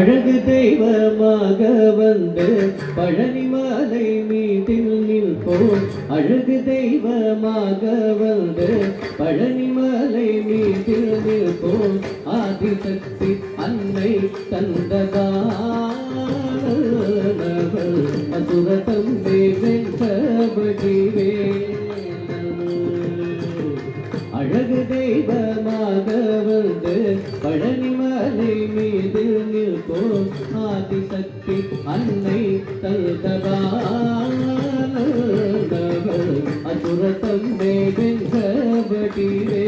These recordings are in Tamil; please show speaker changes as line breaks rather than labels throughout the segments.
அழகு தெய்வமாக வந்து பழனிமலை மீதில் நிற்போம். அழகு தெய்வமாக வந்து பழனிமலை மீதில் நிற்போம். ஆதிசக்தி அன்னை தந்ததானவள் அசுரதம்பி வெங்கபடிவே. அழகு தெய்வமாக வந்து பழனிமலை மீது நிற்போம். ஆதிசக்தி அன்னை தந்ததானவள் அசுரதம்பி வெங்கபடிவே.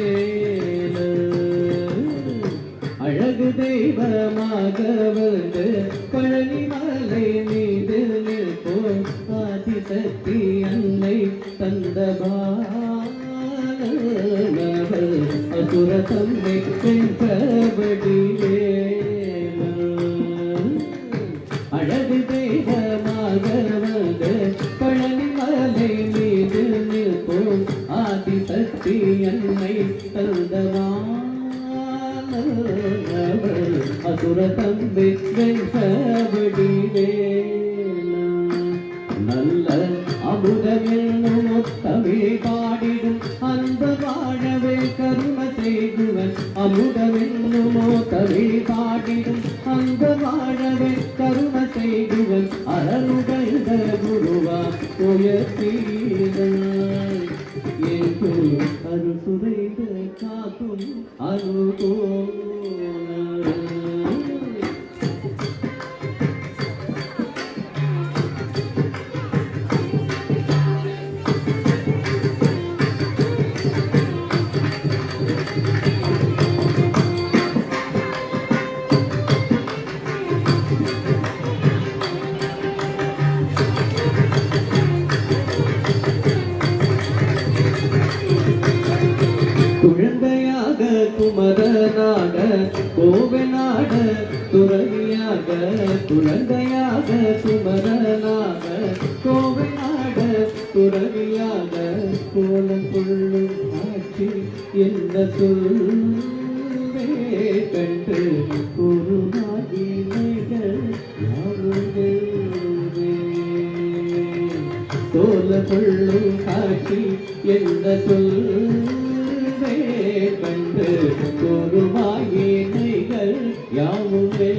அழகு தெய்வமாக வந்து பழனிமலை மீது நிற்போம். ஆதிசக்தி அன்னை தந்ததானவள் அசுரதம்பி வெங்கபடிவே. அழகு தெய்வமாக வந்து பழனிமலை மீது நிற்போம். ஆதிசக்தி அன்னை தந்ததானவள் அசுரதம்பி வெங்கபடிவே. நல்ல அமுதமென்னும் முத்தமிழ் பாடிடும் அந்த வாழவே கருணை செய்குவன். அமுதமென்னும் முத்தமிழ் பாடிடும் அந்த வாழவே கருணை செய்குவன். அருளுகழ்ந்த குருவா உயர்த்தீரன் என்று அருள் சுரைத காக்கும் அருகோ. குழந்தையாக குமரனாக கோவனாக துறவியாக. குழந்தையாக குமரனாக கோவனாக துறவியாக. கோலம் கொள்ளும் ஆட்சி என்ன சொல்வே கண்டு குருமாகினைகள் கோலம் கொள்ளும் காட்சி என்ன சொல் கண்டு கூறுமாயினைகள் யாவுமே.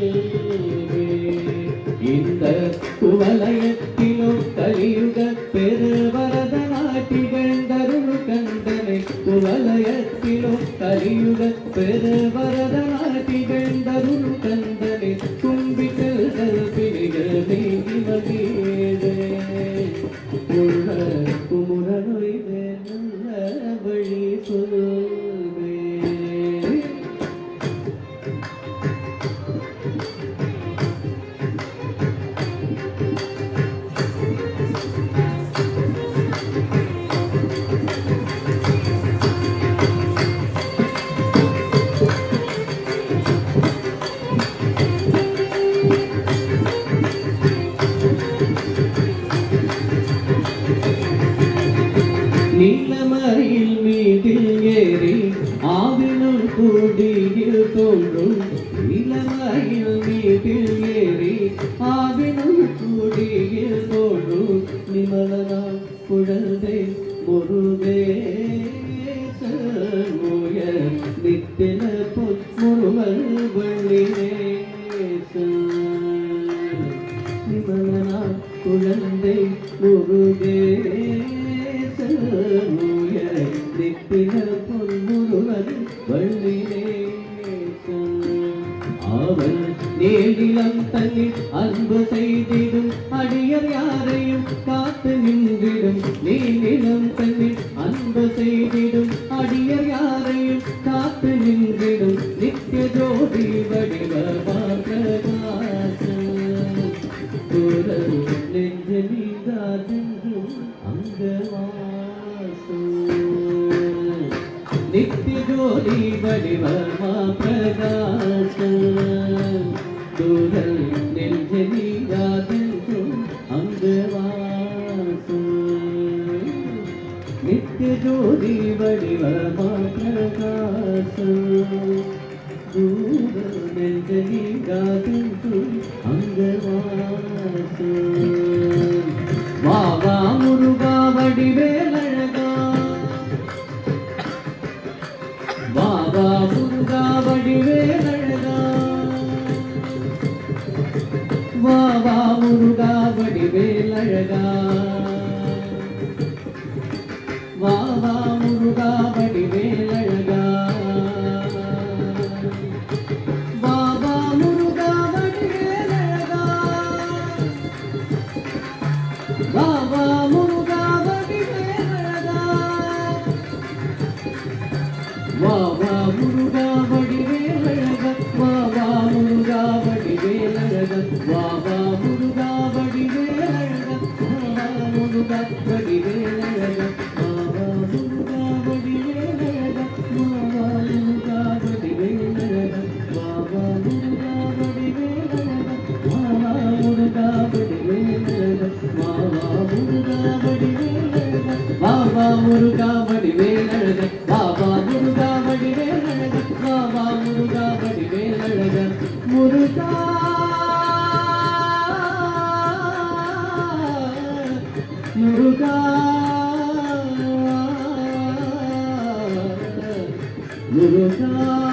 இந்த குவலயத்திலும் கலியுக பெருவரத நாட்டிகழ்ந்தருள் கண்டனை. குவலயத்திலும் கலியுக பெருவரத நாட்டிகழ்ந்தருள் கண்டனை. கும்பிட்டல் பிணிகள் நீங்கி மகிழே. உள்ள குமுறனொய்வே நல்ல வழி சொல்வே. நீலமயில் மீதில் ஏறி ஆவினுள் கூடியில் தோன்றும். நீலமயில் மீதில் ஏறி ஆவினுள் கூடியில் தோன்றும். நிமலனாய் குழந்தை முருகேசூய நித்தில முருகல் வள்ளினேச. நிமலனாய் குழந்தை முருகேசூய நித்தில பொன்முருகன் வள்ளினேச. அவன் நேரிலம் தன்னில் அன்பு செய்திடும் அடியர் யாரையும் காத்து நின்றிடும். நீரிலம் தன்னில் அன்பு செய்திடும் அடியர் யாரையும் காத்து நின்றிடும். நித்திய ஜோதி வடிவ நெஞ்சு நீங்காதென்றும் அங்கவாசம். நித்திய ஜோதி வடிவமா பிரகாச. தூரல் நெஞ்சு நீங்காதென்றும் அங்கவாசம். நித்திய ஜோதி வடிவமா பிரகாசம். நெஞ்சலிகாதென்று அங்கவாசம் வா வா முருகா வடிவேலழகா வா வா முருகா வடிவேலழகா வா வா முருகா வடிவேலழகா வா வா முருகா வடிவேலழகா வா வா முருகா வடிவேலழகா வா வா முருகா வடிவேலழகா வா வா முருகா வடிவேலழகா வா வா முருகா வடிவேலழகா வா வா முருகா வடிவேலழகா வா வா முருகா வடிவேலழகா Baba Muruga Vadivelalaga, Baba Muruga Vadivelalaga, Baba Muruga Vadivelalaga, Muruga Muruga Muruga